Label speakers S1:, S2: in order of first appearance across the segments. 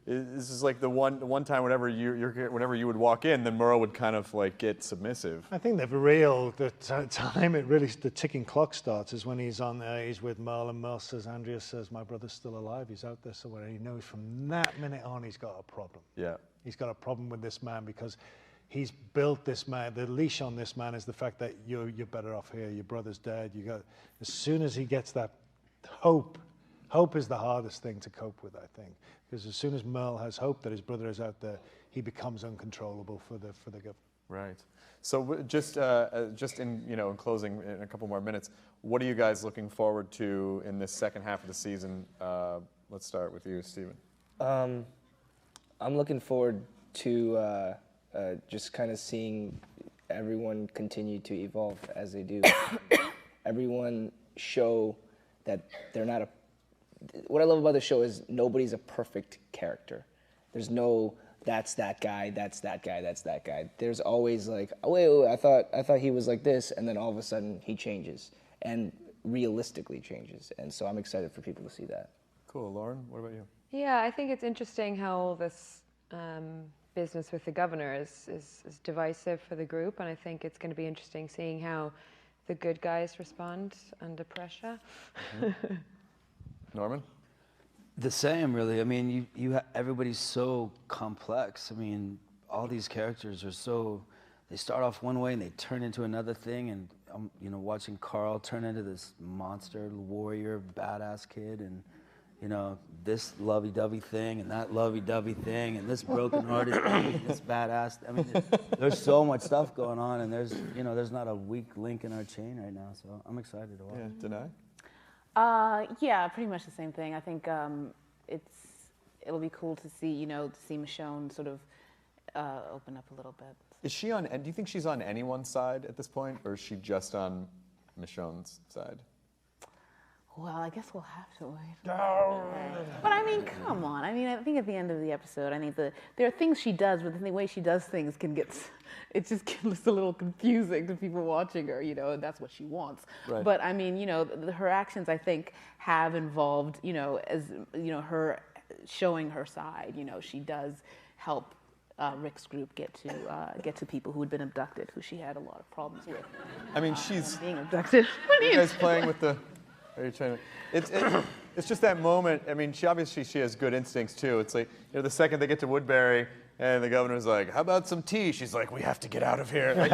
S1: this is like the one time whenever you would walk in, then Merle would kind of like get submissive.
S2: I think the time it really, the ticking clock starts is when he's with Merle, and Merle says, Andrea says, my brother's still alive, he's out there somewhere. He knows from that minute on he's got a problem.
S1: Yeah.
S2: He's got a problem with this man because he's built this man. The leash on this man is the fact that you're better off here. Your brother's dead. As soon as he gets that hope is the hardest thing to cope with, I think, because as soon as Merle has hope that his brother is out there, he becomes uncontrollable for the government.
S1: Right. So just in closing, in a couple more minutes, what are you guys looking forward to in this second half of the season? Let's start with you, Stephen.
S3: I'm looking forward to just kind of seeing everyone continue to evolve as they do. Everyone show that they're not what I love about the show is nobody's a perfect character. There's no, that's that guy, that's that guy, that's that guy. There's always like, oh, wait, I thought he was like this, and then all of a sudden he changes, and realistically changes. And so I'm excited for people to see that.
S1: Cool. Lauren, what about you?
S4: Yeah, I think it's interesting how all this business with the governor is divisive for the group, and I think it's going to be interesting seeing how the good guys respond under pressure.
S1: Mm-hmm. Norman?
S5: The same, really. I mean, everybody's so complex. I mean, all these characters are they start off one way and they turn into another thing, and watching Carl turn into this monster warrior, badass kid, and this lovey-dovey thing and that lovey-dovey thing and this broken-hearted thing and this badass. I mean, there's so much stuff going on, and there's not a weak link in our chain right now, so I'm excited to watch.
S1: Yeah, Denai?
S6: Yeah, pretty much the same thing. I think it'll be cool to see, to see Michonne sort of open up a little bit.
S1: Is she on? Do you think she's on anyone's side at this point, or is she just on Michonne's side?
S6: Well, I guess we'll have to wait. No. But I mean, come on. I mean, I think at the end of the episode, I think there are things she does, but the way she does things it just gets a little confusing to people watching her, and that's what she wants.
S1: Right.
S6: But I mean, her actions, I think, have involved, her showing her side. She does help Rick's group get to people who had been abducted, who she had a lot of problems with.
S1: I mean, she's
S6: being abducted.
S1: You guys playing with the. Are you trying to? It's just that moment. I mean, she has good instincts too. It's like the second they get to Woodbury and the governor's like, "How about some tea?" She's like, "We have to get out of here." Like,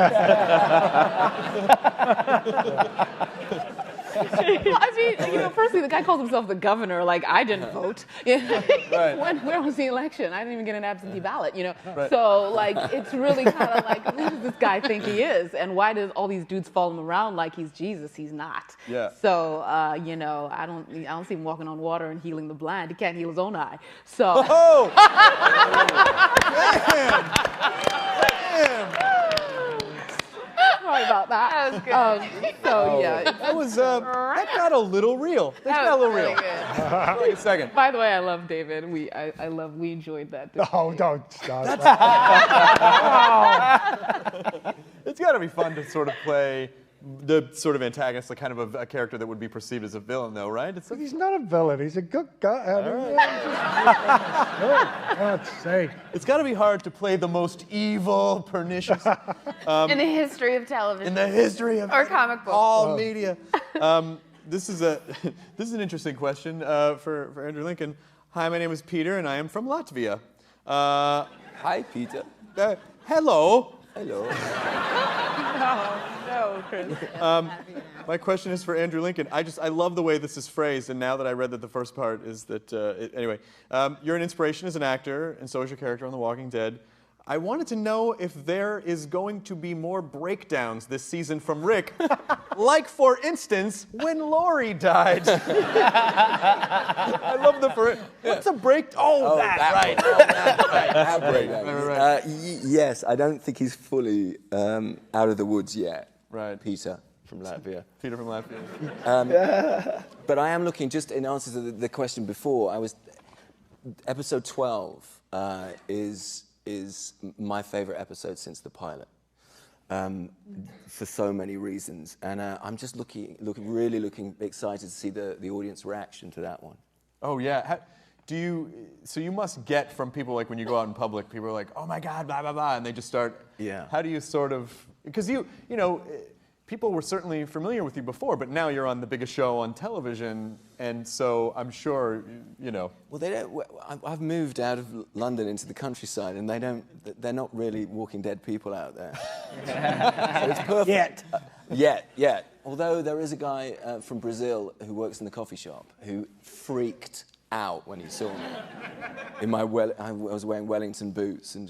S6: I mean, firstly, the guy calls himself the governor. Like, I didn't vote.
S1: Right.
S6: Where was the election? I didn't even get an absentee ballot.
S1: Right.
S6: So, like, it's really kind of like, who does this guy think he is? And why does all these dudes follow him around like he's Jesus? He's not.
S1: Yeah.
S6: So, I don't see him walking on water and healing the blind. He can't heal his own eye. So.
S1: Oh! Damn!
S6: Sorry about that.
S4: That was good.
S1: That got a little real. That got a little real.
S6: Good.
S1: Wait a second.
S6: By the way, I love David. We enjoyed that.
S2: Oh, don't stop.
S1: It's got to be fun to sort of play the sort of antagonist, like kind of a character that would be perceived as a villain, though, right?
S2: He's not a villain. He's a good guy. God's sake.
S1: It's got to be hard to play the most evil, pernicious
S4: in the history of television.
S1: in the history of
S4: or comic books.
S1: all media. This is an interesting question for Andrew Lincoln. Hi, my name is Peter, and I am from Latvia.
S7: Hi, Peter.
S1: Hello.
S7: Hello.
S6: No, Chris.
S1: My question is for Andrew Lincoln. I love the way this is phrased, and now that I read that the first part is that, anyway, you're an inspiration as an actor, and so is your character on The Walking Dead. I wanted to know if there is going to be more breakdowns this season from Rick, like, for instance, when Laurie died. I love the what's a break? That right.
S7: How great that is.
S1: Right.
S7: Yes, I don't think he's fully out of the woods yet.
S1: Right.
S7: Peter from Latvia.
S1: Peter from Latvia.
S7: But I am looking, just in answer to the question before, episode 12 is my favorite episode since the pilot, for so many reasons, and I'm just really looking excited to see the audience reaction to that one.
S1: Oh yeah. So you must get from people, like when you go out in public, people are like, oh my God, blah, blah, blah, and they just start.
S7: Yeah.
S1: How do you sort of, because you know, people were certainly familiar with you before, but now you're on the biggest show on television, and so I'm sure, you know.
S7: Well, they don't. I've moved out of London into the countryside, and they're not really Walking Dead people out there. So it's perfect. Yet. Although there is a guy from Brazil who works in the coffee shop who freaked out when he saw me. I was wearing Wellington boots and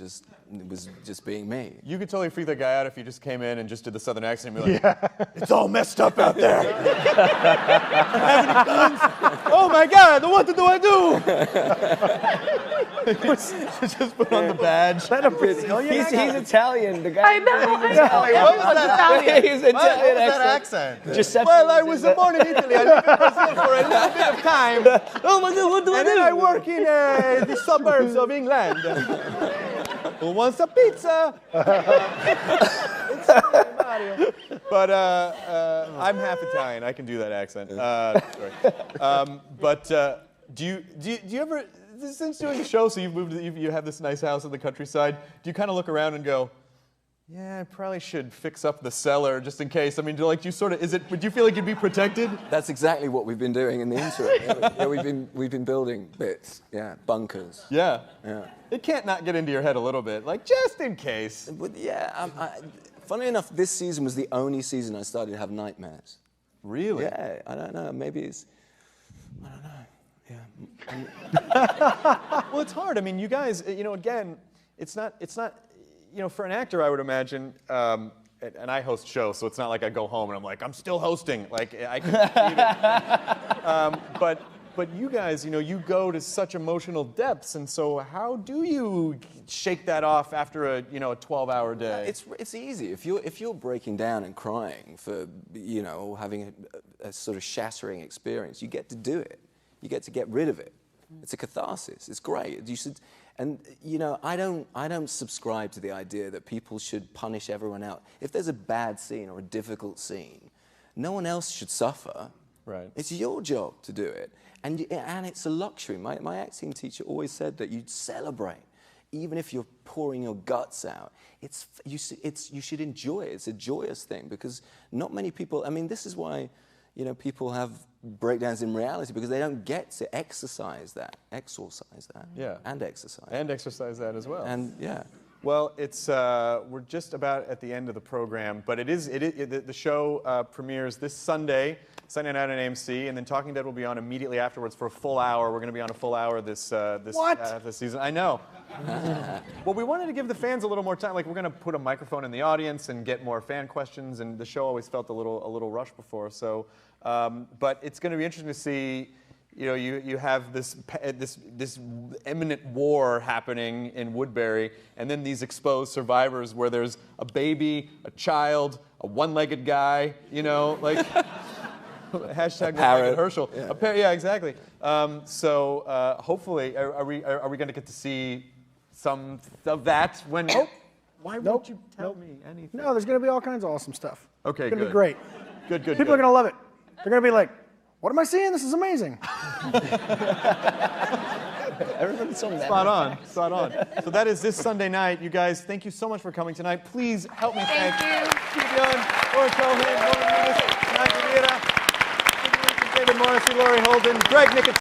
S7: was just being me.
S1: You could totally freak that guy out if you just came in and just did the Southern accent and be like, it's all messed up out there. Oh my God, what do I do? Just put on the badge.
S3: He's Italian. The guy.
S6: I know.
S1: What was that?
S3: He's Italian
S1: What was that
S3: accent.
S1: accent?
S3: Giuseppe
S1: Well, I was born in Italy. I lived in Brazil for a little bit of time.
S3: Oh my God, what do I
S1: And
S3: do?
S1: then I work in the suburbs of England. Who wants a pizza? It's Mario. But I'm half Italian. I can do that accent. Sorry. Do you ever, since doing the show, so you've moved, you have this nice house in the countryside, do you kind of look around and go, yeah, I probably should fix up the cellar just in case? I mean, would you feel like you'd be protected?
S7: That's exactly what we've been doing in the interim. We've been building bits, bunkers.
S1: Yeah.
S7: Yeah.
S1: It can't not get into your head a little bit, like just in case.
S7: But funnily enough, this season was the only season I started to have nightmares.
S1: Really?
S7: Yeah, I don't know. Maybe it's, I don't know. Yeah.
S1: Well, it's hard. I mean, you guys, again, it's not. For an actor, I would imagine, and I host shows, so it's not like I go home and I'm like, I'm still hosting. Like, I can believe it. But you guys, you go to such emotional depths, and so how do you shake that off after a 12-hour day?
S7: It's easy. If you're breaking down and crying for, or having a sort of shattering experience, you get to do it. You get to get rid of it. It's a catharsis. It's great. You should. And I don't subscribe to the idea that people should punish everyone else. If there's a bad scene or a difficult scene, no one else should suffer.
S1: Right.
S7: It's your job to do it, and it's a luxury. My acting teacher always said that you'd celebrate, even if you're pouring your guts out. You should enjoy it. It's a joyous thing because not many people. I mean, this is why. People have breakdowns in reality because they don't get to exercise that, and exercise
S1: that as well.
S7: And yeah.
S1: Well, we're just about at the end of the program, but the show premieres this Sunday night on AMC, and then Talking Dead will be on immediately afterwards for a full hour. We're going to be on a full hour this season. I know. Well, we wanted to give the fans a little more time. Like, we're going to put a microphone in the audience and get more fan questions, and the show always felt a little rushed before. So, but it's going to be interesting to see. You have this imminent war happening in Woodbury, and then these exposed survivors where there's a baby, a child, a one-legged guy, like hashtag
S7: parrot.
S1: Herschel.
S7: Yeah.
S1: Yeah, exactly. So hopefully, are we going to get to see some of that when? Why won't you tell me anything?
S8: No, there's going to be all kinds of awesome stuff.
S1: Okay,
S8: it's going to be
S1: good.
S8: great.
S1: Good.
S8: People are going to love it. They're going to be like, what am I seeing? This is amazing.
S3: Everyone's so mad.
S1: Spot on. So that is this Sunday night. You guys, thank you so much for coming tonight. Please help me thank Steve Young, Laura Cohen, Lauren Lewis, Nigel Riera, David Morrissey, Laurie Holden, Greg Nickett.